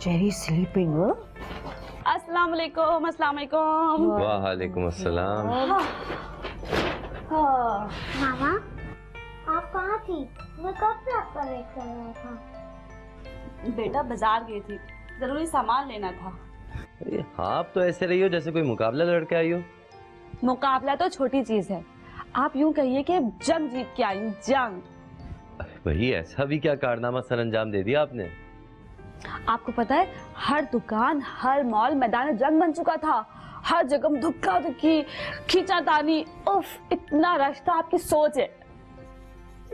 Jerry sleeping, huh? अस्सलाम वालेकुम, अस्सलाम वालेकुम। वालेकुम अस्सलाम। मामा, आप कहाँ थी? मैं कब से आपका वेट कर रहा था। बेटा बाजार गई थी, जरूरी सामान लेना था। अरे हाँ, आप तो ऐसे रही हो जैसे कोई मुकाबला लड़के आई हो। मुकाबला तो छोटी चीज है, आप यूं कहिए कि जंग जीत के आई हूँ, जंग। वही ऐसा भी क्या कारनामा सर अंजाम दे दिया आपने? आपको पता है, हर दुकान, हर मॉल मैदान जंग बन चुका था। हर जगह धुक्का धुक्की, खींचातानी, उफ इतना रश था, आपकी सोच है।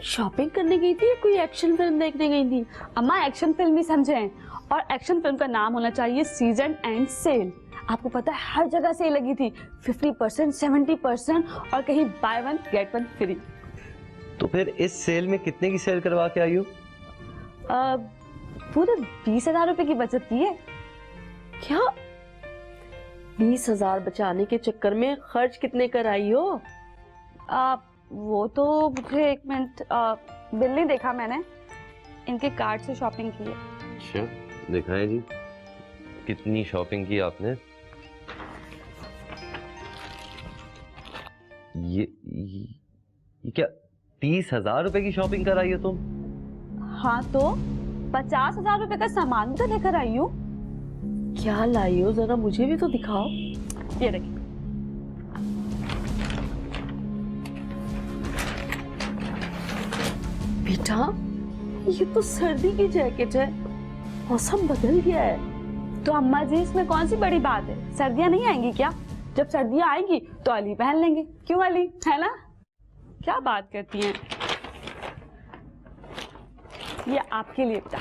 शॉपिंग करने गई थी या कोई एक्शन फिल्म देखने गई थी? अम्मा एक्शन फिल्म ही समझे, और एक्शन फिल्म का नाम होना चाहिए सीजन एंड सेल। आपको पता है हर जगह सेल लगी थी, 50%, 70% और कहीं by one get one free. तो फिर इस सेल में कितने की सेल करवा के आई हो? पूरे 20,000 रुपए की बचत की है। क्या 20,000 बचाने के चक्कर में खर्च कितने कर आई हो? वो तो मुझे एक मिनट, बिल नहीं देखा मैंने, इनके कार्ड से शॉपिंग की है। अच्छा, दिखाएं जी कितनी शॉपिंग की आपने। ये क्या 30,000 रुपए की शॉपिंग कराई हो तुम? हाँ तो 50,000 रुपए का सामान तो लेकर आई हूँ। क्या लाई हो, जरा मुझे भी तो दिखाओ। ये देखिए। बेटा, ये तो सर्दी की जैकेट है, मौसम बदल गया है। तो अम्मा जी इसमें कौन सी बड़ी बात है, सर्दियां नहीं आएंगी क्या? जब सर्दियां आएंगी तो अली पहन लेंगे, क्यों अली, है ना? क्या बात करती हैं। ये आपके लिए बेटा।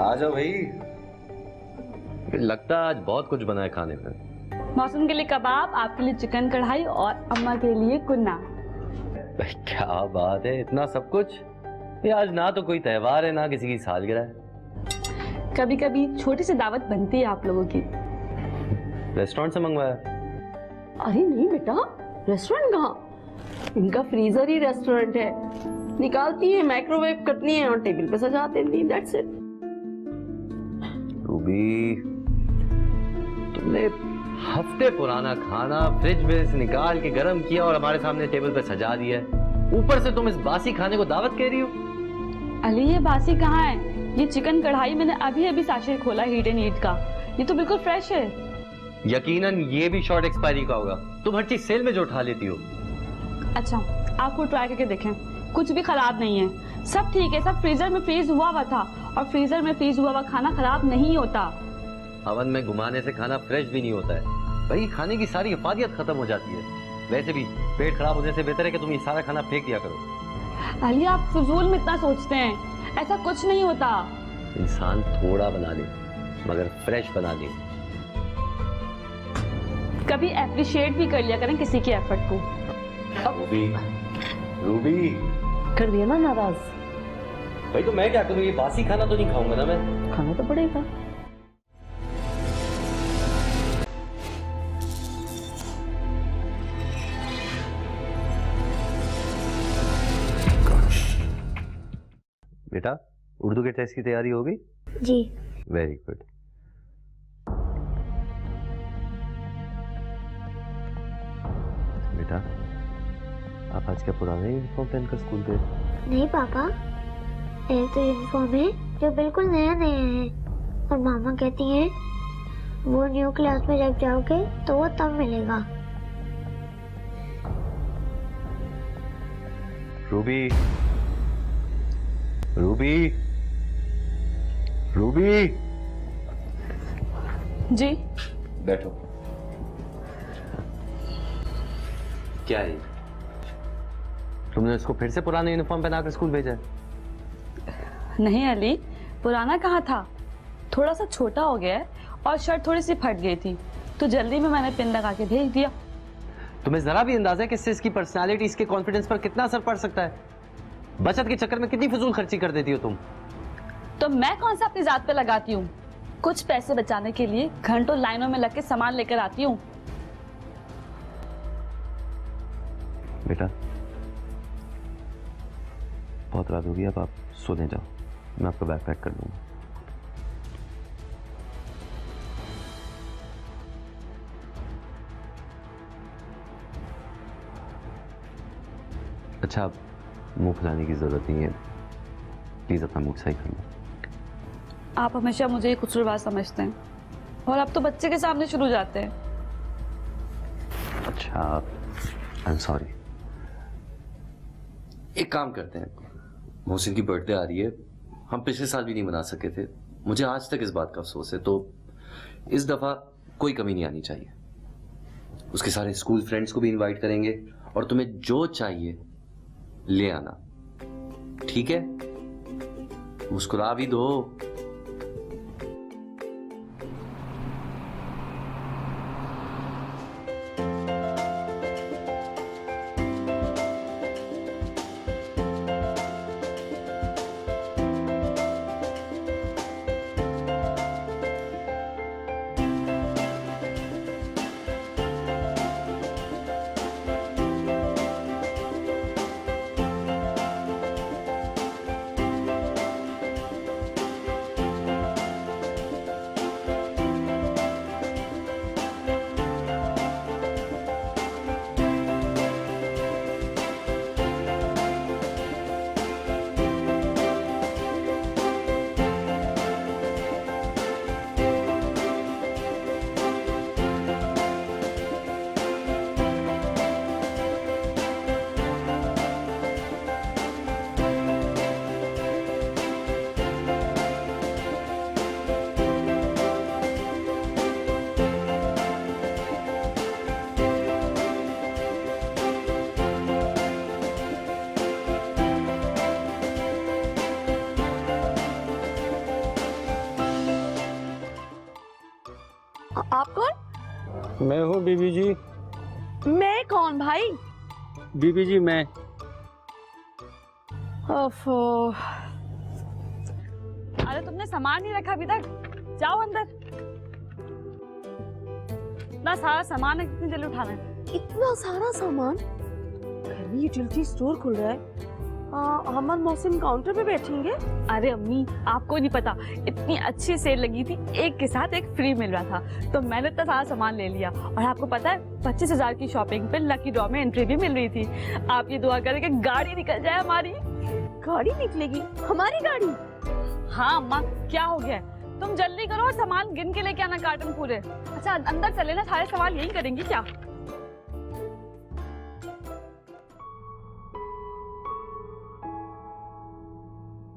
आ जाओ भाई, लगता है आज बहुत कुछ बना है खाने में। मौसम के लिए कबाब, आपके लिए चिकन कढ़ाई और अम्मा के लिए कुन्ना। क्या बात है, इतना सब कुछ? ये आज ना तो कोई त्योहार है ना किसी की सालगिरह है। कभी कभी छोटी सी दावत बनती है आप लोगों की। रेस्टोरेंट से मंगवाया? अरे नहीं बेटा, रेस्टोरेंट कहाँ, इनका फ्रीजर ही रेस्टोरेंट है। निकालती है, माइक्रोवेव करती है और टेबल पे सजा देती है, दैट्स इट। रूबी, तुमने हफ्ते पुराना खाना फ्रिज में से निकाल के गरम किया और हमारे सामने टेबल पे सजा दिया है। ऊपर से तुम इस बासी खाने को दावत कह रही हो? अली ये बासी कहाँ है, ये चिकन कढ़ाई मैंने अभी अभी साशे खोला हीट एंड ईट का, ये तो बिल्कुल फ्रेश है। यकीनन ये भी शॉर्ट एक्सपायरी का होगा। तुम हर चीज सेल में जो उठा लेती हो। अच्छा, आपको ट्राई करके देखें, कुछ भी खराब नहीं है, सब ठीक है, सब फ्रीजर में फ्रीज हुआ हुआ था, और फ्रीजर में फ्रीज हुआ हुआ खाना खराब नहीं होता। ओवन में घुमाने से खाना फ्रेश भी नहीं होता है भाई, खाने की सारी हिफाजत खत्म हो जाती है। वैसे भी पेट खराब होने से बेहतर है कि तुम ये सारा खाना फेंक दिया करो। अली, आप फिजूल में इतना सोचते हैं, ऐसा कुछ नहीं होता। इंसान थोड़ा बना ले मगर फ्रेश बना ले। कभी अप्रिशिएट भी कर लिया करें किसी के एफर्ट को। रूबी, रूबी कर दिया ना नाराज। भाई तो मैं क्या करूं, ये बासी खाना तो नहीं खाऊंगा ना मैं। खाना तो पड़ेगा। बेटा, उर्दू के टेस्ट की तैयारी हो गई? जी। Very good. बेटा, आप आज क्या पुराना यूनिफॉर्म पहनकर स्कूल गए? नहीं पापा, एक तो यूनिफॉर्म है जो बिल्कुल नया नया है, और मामा कहती हैं वो न्यू क्लास में जब जाओगे तो वो तब मिलेगा। रूबी, रूबी, रूबी, जी। बैठो। क्या है? तुमने उसको फिर से पुराने यूनिफॉर्म पहनाकर स्कूल भेजा है? नहीं अली, पुराना कहाँ था, थोड़ा सा छोटा हो गया है और शर्ट थोड़ी सी फट गई थी, तो जल्दी में मैंने पिन लगा के भेज दिया। तुम्हें जरा भी अंदाजा है कि इससे इसकी पर्सनालिटी, इसके कॉन्फिडेंस पर कितना असर पड़ सकता है? बचत के चक्कर में कितनी फजूल खर्ची कर देती हो तुम। तो मैं कौन सा अपनी जात पे लगाती हूँ, कुछ पैसे बचाने के लिए घंटों लाइनों में लग के सामान लेकर आती हूँ। बेटा, बहुत रात होगी, अब आप सोने जाओ, मैं आपका बैग पैक कर दूंगा। अच्छा, मुंह फुलाने की जरूरत नहीं है, प्लीज अपना मुंह सही कर लो। आप हमेशा मुझे ही कसूरवार समझते हैं, और अब तो बच्चे के सामने शुरू जाते हैं। अच्छा, आई एम सॉरी। एक काम करते हैं, मोहसिन की बर्थडे आ रही है, हम पिछले साल भी नहीं मना सके थे, मुझे आज तक इस बात का अफसोस है, तो इस दफा कोई कमी नहीं आनी चाहिए। उसके सारे स्कूल फ्रेंड्स को भी इनवाइट करेंगे, और तुम्हें जो चाहिए ले आना, ठीक है? मुस्कुरा भी दो। आप कौन? मैं हूँ बीबी जी। मैं कौन भाई? बीबी जी मैं। ओफो, अरे तुमने सामान नहीं रखा अभी तक, जाओ अंदर। इतना सारा सामान है, कितनी जल्दी उठाना है? इतना सारा सामान? घर में यूटिलिटी स्टोर खुल रहा है, अहमद मोहसिन काउंटर पे बैठेंगे? अरे अम्मी, आपको नहीं पता, इतनी अच्छी सेल लगी थी, एक के साथ एक फ्री मिल रहा था, तो मैंने इतना सारा सामान ले लिया। और आपको पता है 25,000 की शॉपिंग पे लकी ड्रॉ में एंट्री भी मिल रही थी। आप ये दुआ करें कि गाड़ी निकल जाए हमारी। गाड़ी निकलेगी? हमारी गाड़ी? हाँ अम्मा, क्या हो गया? तुम जल्दी करो और सामान गिन के लेके आना कार्टन पूरे। अच्छा अंदर चले ना, सारे सवाल यही करेंगी क्या?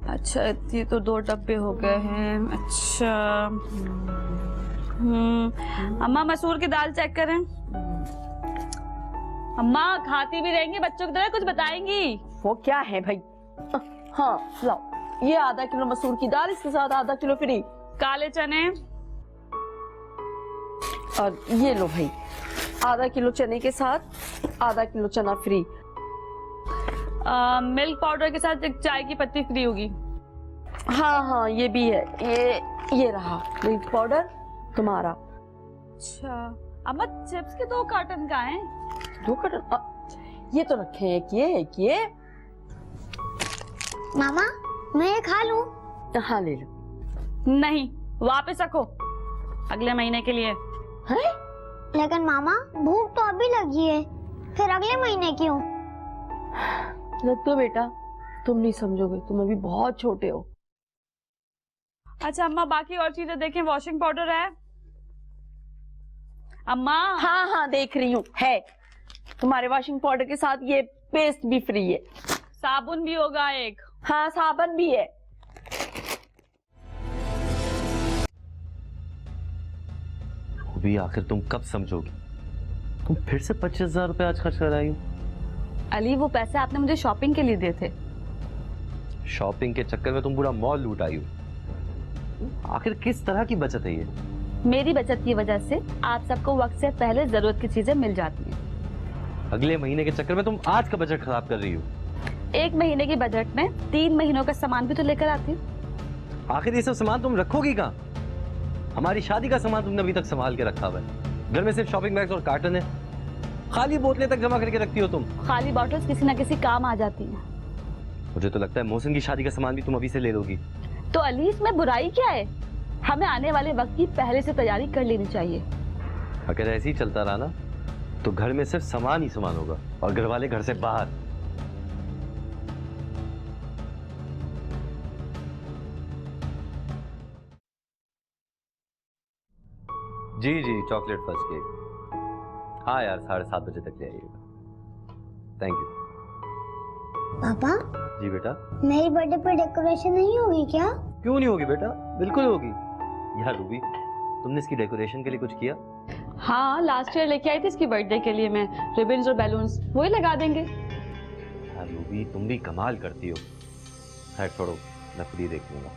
अच्छा ये तो 2 डब्बे हो गए हैं। अच्छा अम्मा मसूर की दाल चेक करें। अम्मा खाती भी रहेंगी, बच्चों की तरह कुछ बताएंगी। वो क्या है भाई? हाँ लाओ, ये आधा किलो मसूर की दाल, इसके साथ आधा किलो फ्री काले चने, और ये लो भाई आधा किलो चने के साथ आधा किलो चना फ्री। मिल्क पाउडर के साथ एक चाय की पत्ती फ्री होगी। हाँ हाँ ये भी है, ये रहा मिल्क पाउडर तुम्हारा। अच्छा अम्मा चिप्स के 2 कार्टन का है। 2 कार्टन? ये तो रखे हैं, एक ये मामा मैं ये खा लूं? हाँ ले लो। नहीं वापस रखो, अगले महीने के लिए। हैं? लेकिन मामा भूख तो अभी लगी है, फिर अगले महीने क्यों? लग बेटा तुम नहीं समझोगे, तुम अभी बहुत छोटे हो। अच्छा अम्मा बाकी और चीजें देखें, वॉशिंग पाउडर है अम्मा? हाँ हाँ देख रही हूँ, है तुम्हारे वॉशिंग पाउडर के साथ ये पेस्ट भी फ्री है। साबुन भी होगा एक। हाँ साबुन भी है। भी आखिर तुम कब समझोगी? तुम फिर से 25,000 रुपए आज खर्च कर आई हो। अली वो पैसे आपने मुझे शॉपिंग के लिए दिए थे। शॉपिंग के चक्कर में तुम पूरा मॉल लूट आई हो। आखिर किस तरह की बचत है ये? मेरी बचत की वजह से आप सबको वक्त से पहले जरूरत की चीजें मिल जाती हैं। अगले महीने के चक्कर में तुम आज का बजट खराब कर रही हो। 1 महीने के बजट में 3 महीनों का सामान भी तो लेकर आती हूँ। आखिर ये सब सामान तुम रखोगी कहाँ? हमारी शादी का सामान तुमने अभी तक संभाल के रखा हुआ है। घर में सिर्फ शॉपिंग बैग्स और कार्टन है, खाली बोतलें तक जमा करके रखती हो तुम। खाली बॉटल्स किसी ना किसी काम आ जाती हैं। मुझे तो लगता है मोहसिन की शादी का सामान भी तुम अभी से ले लोगी। तो अली इसमें बुराई क्या है? हमें आने वाले वक्त की पहले से तैयारी कर लेनी चाहिए। अगर ऐसे ही चलता रहा ना तो घर में सिर्फ सामान ही सामान होगा और घर वाले घर से बाहर। जी जी चॉकलेट फर्स्ट केक। हाँ यार 7:30 बजे तक ले आइएगा। Thank you. पापा जी बेटा। मेरी बर्थडे पर डेकोरेशन नहीं होगी क्या? क्यों नहीं होगी बेटा, बिल्कुल होगी। यार रूबी तुमने इसकी डेकोरेशन के लिए कुछ किया? हाँ लास्ट ईयर लेके आई थी इसकी बर्थडे के लिए मैं रिबन्स और बैलून्स, वही लगा देंगे। यार रूबी तुम भी कमाल करती हो। खैर छोड़ो, मैं खुद ही देख लूंगा।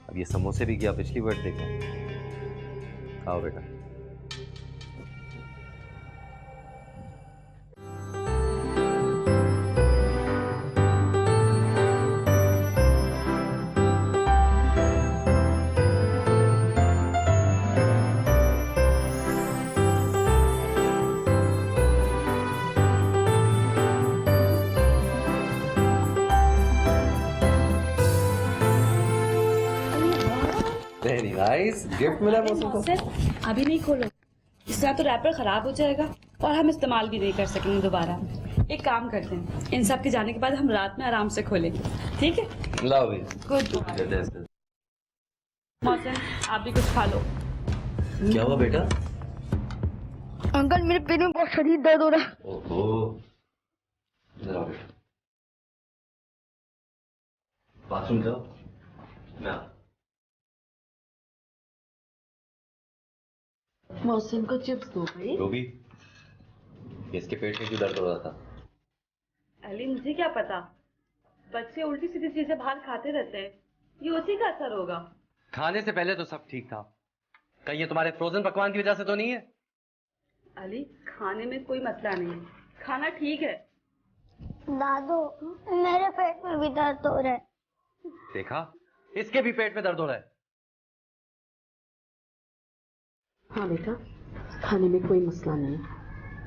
अब ये समोसे भी किया पिछली बर्थडे का। आओ बेटा। वेरी नाइस, गिफ्ट मिला मौसम को। अभी नहीं खोलो, इसका तो रैपर खराब हो जाएगा और हम इस्तेमाल भी नहीं कर सकेंगे दोबारा। एक काम करते हैं, इन सब के जाने के बाद हम रात में आराम से खोलेंगे, ठीक है? लाओ भी। गुड। मौसम आप भी कुछ खा लो। क्या हुआ बेटा? अंकल मेरे पेट में बहुत शदीद दर्द हो रहा है। ओहो, इधर आओ बेटा। बाथरूम जाओ। मैं मौसम को चिप्स दो भाई। रूबी, इसके पेट में क्यों दर्द हो रहा था? अली मुझे क्या पता, बच्चे उल्टी सीधी चीजें बाहर खाते रहते हैं, ये उसी का असर होगा। खाने से पहले तो सब ठीक था, कहीं ये तुम्हारे फ्रोजन पकवान की वजह से तो नहीं है? अली खाने में कोई मसला नहीं है, खाना ठीक है। दादू मेरे पेट में भी दर्द हो रहा है। देखा, इसके भी पेट में दर्द हो रहा है। हाँ बेटा, खाने में कोई मसला नहीं है,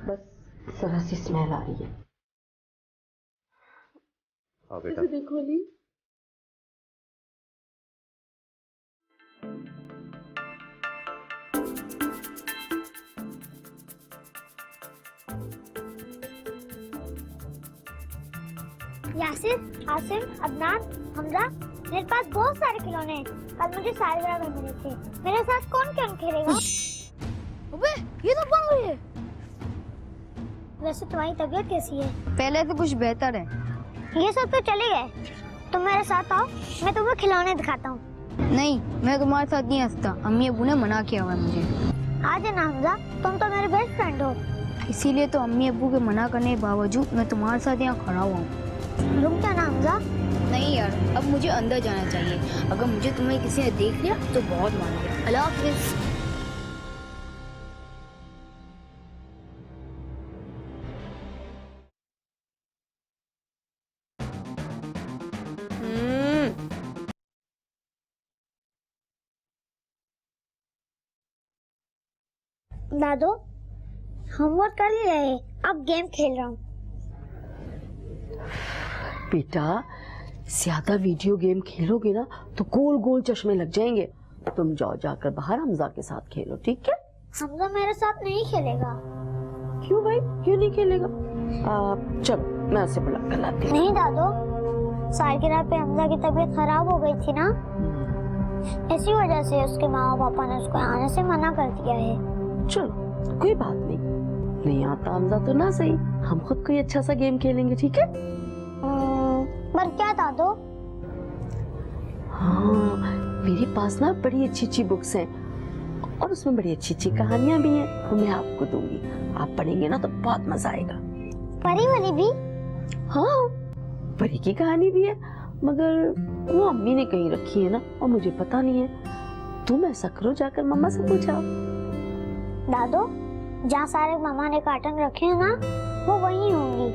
बस जरा सी स्मेल आ रही है। हाँ बेटा। देखो अली, यासिर, आसिम, अदनान, हमजा, मेरे पास बहुत सारे खिलौने हैं। कल मुझे सालगिरह में मिले थे। मेरे साथ कौन कौन खेलेगा? अबे ये तो बन रही है। वैसे तुम्हारी तबीयत कैसी है? पहले से कुछ बेहतर है। ये सब तो चले गए। तुम मेरे साथ आओ, मैं तुम्हें खिलौने दिखाता हूँ। नहीं, मैं तुम्हारे साथ नहीं हंसता। अम्मी अबू ने मना किया हुआ है मुझे। आ जाना हमजा, तुम तो मेरे बेस्ट फ्रेंड हो। इसीलिए तो अम्मी अबू के मना करने के बावजूद मैं तुम्हारे साथ यहाँ खड़ा हुआ हूँ। रुक जाना हमजा। नहीं यार, अब मुझे अंदर जाना चाहिए। अगर मुझे तुम्हें किसी ने देख लिया तो बहुत मान लिया। अल्लाह हाफिज। दादू, होमवर्क कर ही रहे, अब गेम खेल रहा हूँ। बेटा ज्यादा वीडियो गेम खेलोगे ना तो गोल गोल चश्मे लग जाएंगे। तुम जाओ जाकर बाहर हमजा के साथ खेलो, ठीक है? हमजा मेरे साथ नहीं खेलेगा। क्यों भाई, क्यों नहीं खेलेगा? चलो मैं उसे बुला कर लाती हूँ। नहीं दादू, सालगिरह पे हमजा की तबीयत खराब हो गई थी ना, इसी वजह से उसके माँ पापा ने उसको आने से मना कर दिया है। चलो कोई बात नहीं आता हमजा तो ना सही, हम खुद कोई अच्छा सा गेम खेलेंगे, ठीक है? पर क्या दादू? हाँ, मेरे पास ना बड़ी अच्छी अच्छी बुक्स हैं और उसमें बड़ी अच्छी अच्छी कहानियां भी हैं, वो मैं आपको दूंगी। आप पढ़ेंगे ना तो बहुत मजा आएगा। परी वाली भी? हाँ, परी की कहानी भी है, मगर वो अम्मी ने कहीं रखी है ना और मुझे पता नहीं है। तुम ऐसा करो, जाकर मम्मा से पूछो। दादू, जहाँ सारे मामा ने कार्टन रखे हैं ना, वो वही होंगी।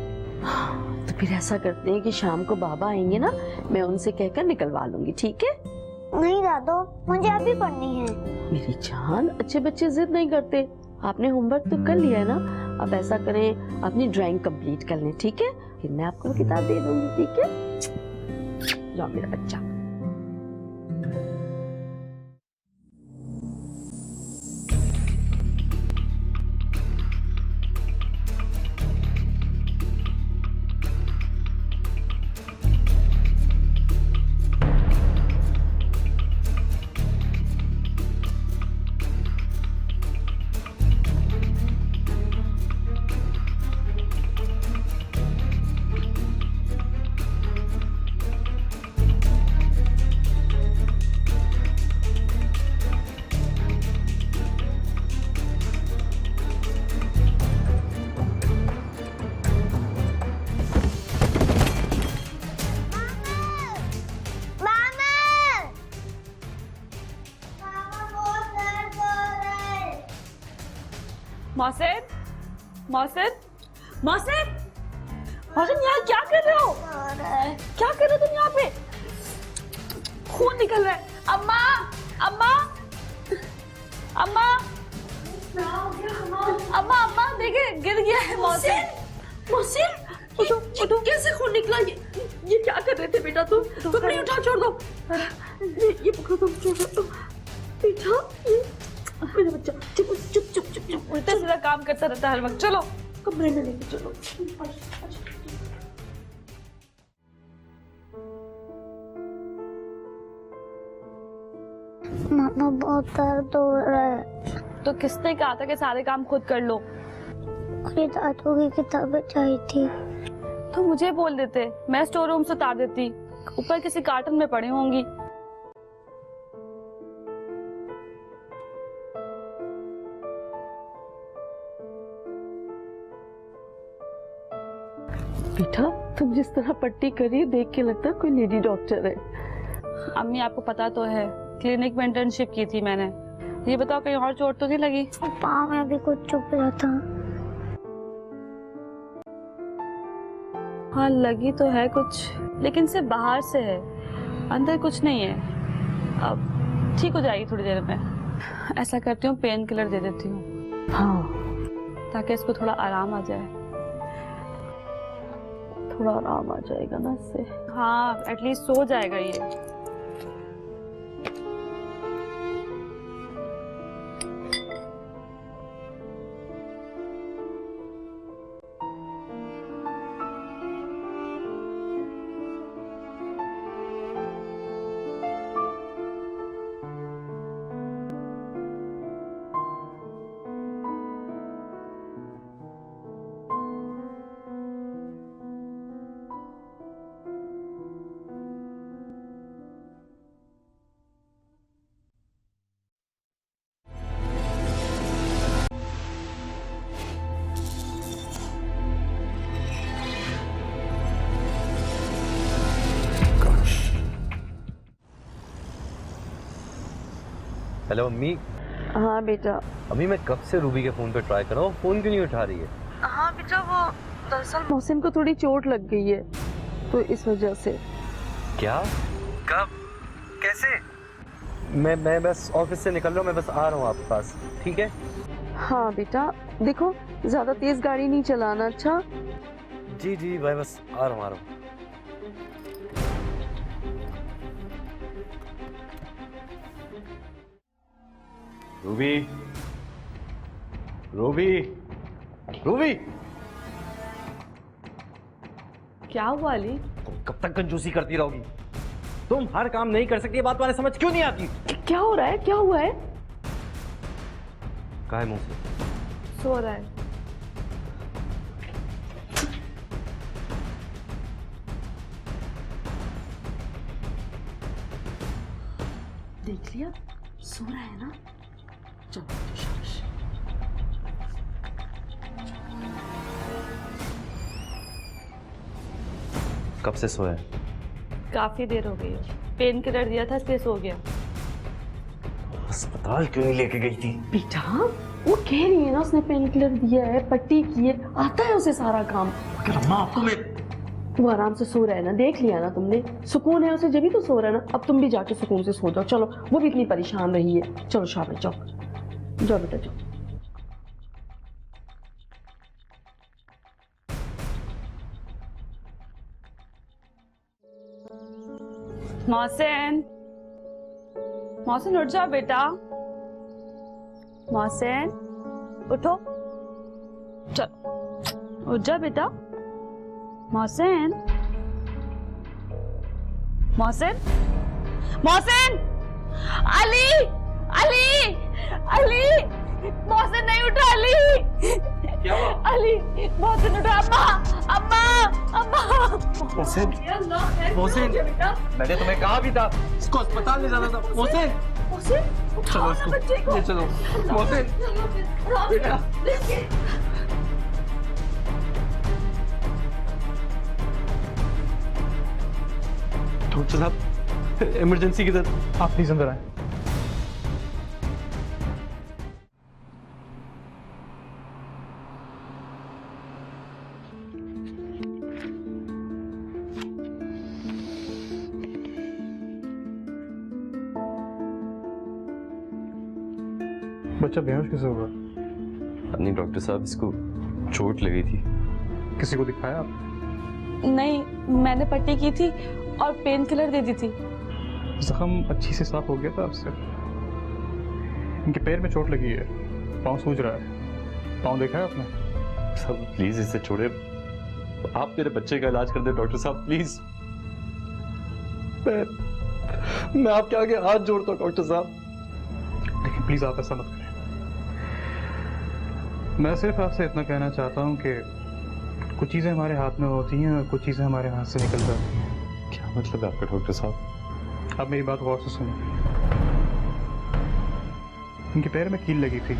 तो फिर ऐसा करते हैं कि शाम को बाबा आएंगे ना, मैं उनसे कहकर निकलवा लूंगी, ठीक है? नहीं दादू, मुझे अभी पढ़नी है। मेरी जान, अच्छे बच्चे जिद नहीं करते। आपने होमवर्क तो कर लिया है ना, अब ऐसा करें अपनी ड्राइंग कंप्लीट कर लें, ठीक है? फिर मैं आपको वो किताब दे दूंगी, ठीक है? जाओ मेरा बच्चा। मौसिन, मौसिन, मौसिन, मौसिन, यहाँ क्या कर रहे हो? क्या कर रहे हो तुम यहाँ पे? खून निकल रहा है। अम्मा, अम्मा, अम्मा, अम्मा, अम्मा, देखिए गिर गया है मौसिन। मोहसिन, उठो उठो। कैसे खून निकला? ये क्या कर रहे थे बेटा तुम? तुम नहीं उठा, छोड़ दो। ये पकड़ो, तुम छोड़ दो बेटा। मेरा बच्चा चुप चुप चुप चुप चुप। उल्टा सीधा काम करता रहता है हर वक्त। चलो कमरे में लेके चलो। मामा, बहुत दर्द हो रहा है। तो किसने कहा था कि सारे काम खुद कर लो? मुझे दादू की किताबें चाहिए थी। तो मुझे बोल देते, मैं स्टोर रूम से उतार देती। ऊपर किसी कार्टन में पड़ी होंगी। बेटा तुम जिस तरह पट्टी करी, देख के लगता है कोई लेडी डॉक्टर है। अम्मी, आपको पता तो है क्लिनिक में इंटर्नशिप की थी मैंने। ये बताओ कहीं और चोट तो नहीं लगी? पाँव में भी कुछ चुभ रहा था। हाँ लगी तो है कुछ, लेकिन सिर्फ बाहर से है, अंदर कुछ नहीं है। अब ठीक हो जाएगी थोड़ी देर में। ऐसा करती हूँ, पेन किलर दे देती हूँ। हाँ, ताकि इसको थोड़ा आराम आ जाए। थोड़ा आराम आ जाएगा ना इससे। हाँ एटलीस्ट सो जाएगा ये। हेलो अम्मी। हाँ बेटा। अम्मी मैं कब से रूबी के फोन पे ट्राई कर रहा हूँ, फोन क्यों नहीं उठा रही है? हाँ बेटा, वो दरअसल मोहसिन को थोड़ी चोट लग गई है, तो इस वजह से। क्या? कब? कैसे? मैं बस ऑफिस से निकल रहा हूँ, मैं बस आ रहा हूँ आपके पास, ठीक है? हाँ बेटा, देखो ज्यादा तेज गाड़ी नहीं चलाना, अच्छा? जी जी भाई, बस आ रहा हूँ। रूबी, रूबी, रूबी, क्या हुआ अली? तुम कब तक कंजूसी करती रहोगी? तुम हर काम नहीं कर सकती, ये बात तुम्हारे समझ क्यों नहीं आती? क्या हो रहा है, क्या हुआ है? कहाँ है मुंह से? सो रहा है। देख लिया, सो रहा है ना? चलो शाबाश। कब से सोया है? काफी देर हो गई है, पेन किलर दिया था इसलिए सो गया। अस्पताल क्यों नहीं लेके गई थी? बेटा वो कह रही है ना, उसने पेन किलर दिया है, पट्टी की है, आता है उसे सारा काम। अम्मा आपको मैं वो आराम से सो रहा है ना, देख लिया ना तुमने, सुकून है उसे, जब भी तो सो रहा है ना। अब तुम भी जाके सुकून से सो जाओ, चलो, वो भी इतनी परेशान रही है। चलो शाबाश, जाओ जाओ बेटा जाओ। मोहसिन, मोहसिन उठ जाओ बेटा। मोहसिन उठो, चल उठ जा बेटा। मोहसिन, मोहसिन, मोहसिन, अली, अली, अली, मोहसिन नहीं उठा अली। क्या हुआ? अली, मोहसिन उठा। अम्मा, अम्मा, अम्मा। मोहसिन, मोहसिन, मैंने तुम्हें कहा भी था इसको अस्पताल ले जाना था। मोहसिन, चलो इसको ले चलो। मोहसिन, बेटा, डॉक्टर साहब इमरजेंसी की तरफ आप प्लीज अंदर आए। बच्चा बेहोश कैसे होगा? नहीं डॉक्टर साहब, इसको चोट लगी थी। किसी को दिखाया आप? नहीं, मैंने पट्टी की थी और पेन किलर दे दी थी। जख्म अच्छी से साफ हो गया था आपसे? इनके पैर में चोट लगी है, पाँव सूज रहा है। पाँव देखा है आपने? साहब प्लीज इसे छोड़े, आप मेरे बच्चे का इलाज कर दे डॉक्टर साहब प्लीज। मैं आपके आगे हाथ जोड़ता हूँ डॉक्टर साहब। देखिए प्लीज आप ऐसा मत करें। मैं सिर्फ आपसे इतना कहना चाहता हूँ कि कुछ चीज़ें हमारे हाथ में होती हैं और कुछ चीज़ें हमारे हाथ से निकल जाती हैं। क्या मतलब है आपका डॉक्टर साहब? आप मेरी बात गौर से सुनो। इनके पैर में कील लगी थी।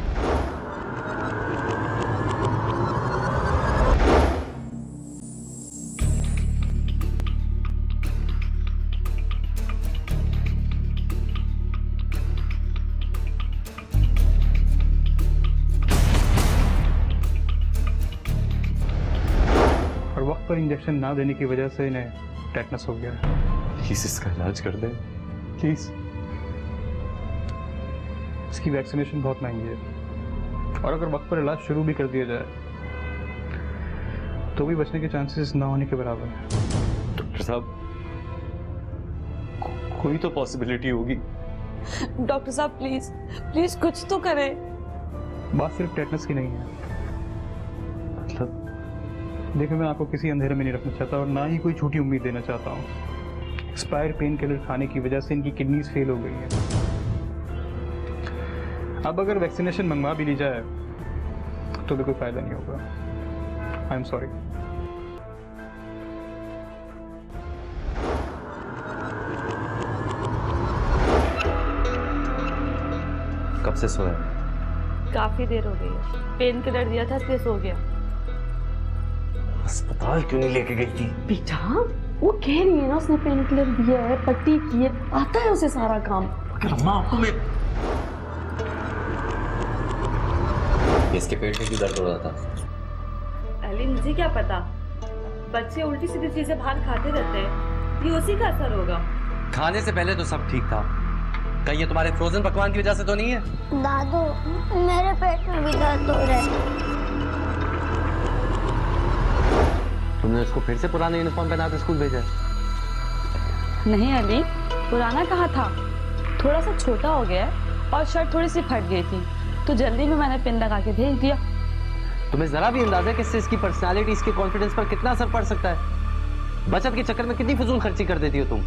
और वक्त पर इंजेक्शन ना देने की वजह से इन्हें टेटनस हो गया है। प्लीज इसका इलाज कर दें प्लीज। इसकी वैक्सीनेशन बहुत महंगी है और अगर वक्त पर इलाज शुरू भी कर दिया जाए तो भी बचने के चांसेस ना होने के बराबर है। डॉक्टर साहब कोई तो पॉसिबिलिटी होगी। डॉक्टर साहब प्लीज, प्लीज कुछ तो करें। बात सिर्फ टेटनस की नहीं है। मतलब देखो मैं आपको किसी अंधेरे में नहीं रखना चाहता और ना ही कोई छोटी उम्मीद देना चाहता हूँ। एक्सपायर पेन किलर खाने की वजह से इनकी किडनीज फेल हो गई हैं। अब अगर वैक्सीनेशन मंगवा भी ली जाए तो भी कोई फायदा नहीं होगा। I am sorry. कब से सोया? काफी देर हो गई है, पेन किलर दिया था इसलिए सो गया। अस्पताल क्यों नहीं लेके गई थी? बेटा वो कह रही है ना, उसने पेन किलर दिया है, पट्टी की है, आता है उसे सारा काम। अम्मा आपको मैं इसके पेट में क्यों दर्द हो रहा था? अली मुझे क्या पता, बच्चे उल्टी सीधी चीजें बाहर खाते रहते हैं, ये उसी का असर होगा। खाने से पहले तो सब ठीक था, कहीं ये तुम्हारे फ्रोजन पकवान की वजह से तो नहीं है? दादू मेरे पेट में भी दर्द हो रहा है। तुमने उसको फिर से पुराने यूनिफॉर्म पहना के स्कूल भेजा? नहीं अली, पुराना कहा था, थोड़ा सा छोटा हो गया है और शर्ट थोड़ी सी फट गई थी, तो जल्दी में मैंने पिन लगा के भेज दिया। तुम्हें जरा भी अंदाजा कि इससे इसकी पर्सनालिटी, इसके कॉन्फिडेंस पर कितना असर पड़ सकता है? बचत के चक्कर में कितनी फजूल खर्ची कर देती हो तुम।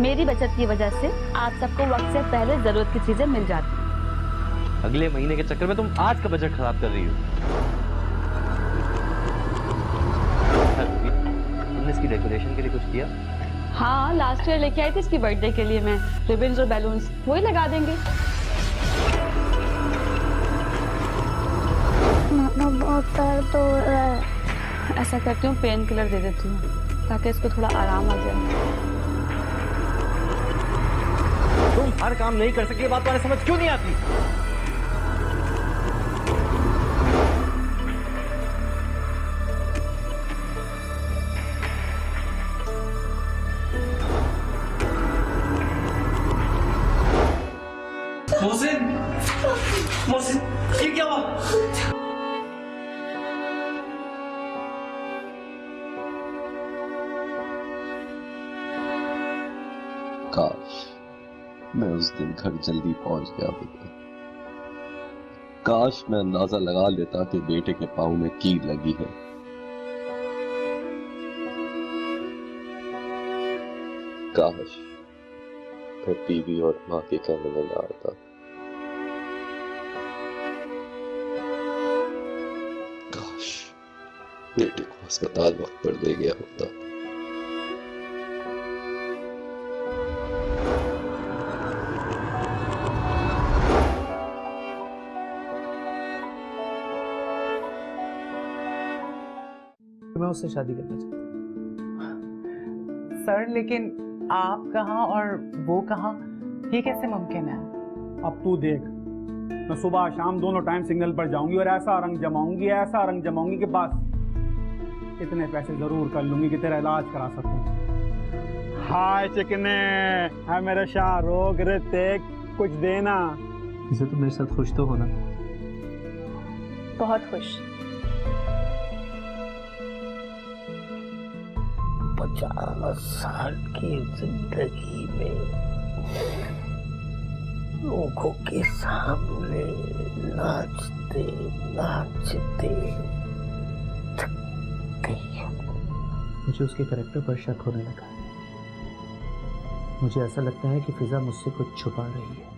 मेरी बचत की वजह से आप सबको वक्त से पहले जरूरत की चीजें मिल जाती हैं। अगले महीने के चक्कर में तुम आज का बजट खराब कर रही हो। तुमने इसकी डेकोरेशन के लिए कुछ किया? हाँ, लास्ट ईयर लेके आई थी इसकी बर्थडे के लिए मैं रिबन्स और बैलून्स, वही लगा देंगे। मामा बहुत दर्द हो रहा है। ऐसा करती हूँ, पेन किलर दे देती हूँ ताकि इसको थोड़ा आराम आ जाए। तुम हर काम नहीं कर सकती, बात तुम्हारे समझ क्यों नहीं आती? मोहसिन, मोहसिन, ये क्या हुआ? काश मैं उस दिन घर जल्दी पहुंच गया होता। काश मैं अंदाजा लगा लेता कि बेटे के पांव में कील लगी है। काश मैं बीवी और मां के कहने में ना आता। काश बेटे को अस्पताल वक्त पर ले गया होता। मैं उससे शादी करना चाहता हूँ। सर लेकिन आप कहाँ और वो कहाँ, ये कैसे मुमकिन है? अब तू देख, मैं सुबह शाम दोनों टाइम सिग्नल पर जाऊंगी और ऐसा रंग जमाऊंगी कि बस इतने पैसे जरूर कर लूंगी कि तेरा इलाज करा सकूं। हाय चिकने, है मेरे शाहरुख, ऋतिक, कुछ देना। इसे तो मेरे साथ खुश तो होना। बहुत खुश। 50 साल की जिंदगी में लोगों के सामने नाचते नाचते थक गई। मुझे उसके करैक्टर पर शक होने लगा। मुझे ऐसा लगता है कि फिजा मुझसे कुछ छुपा रही है।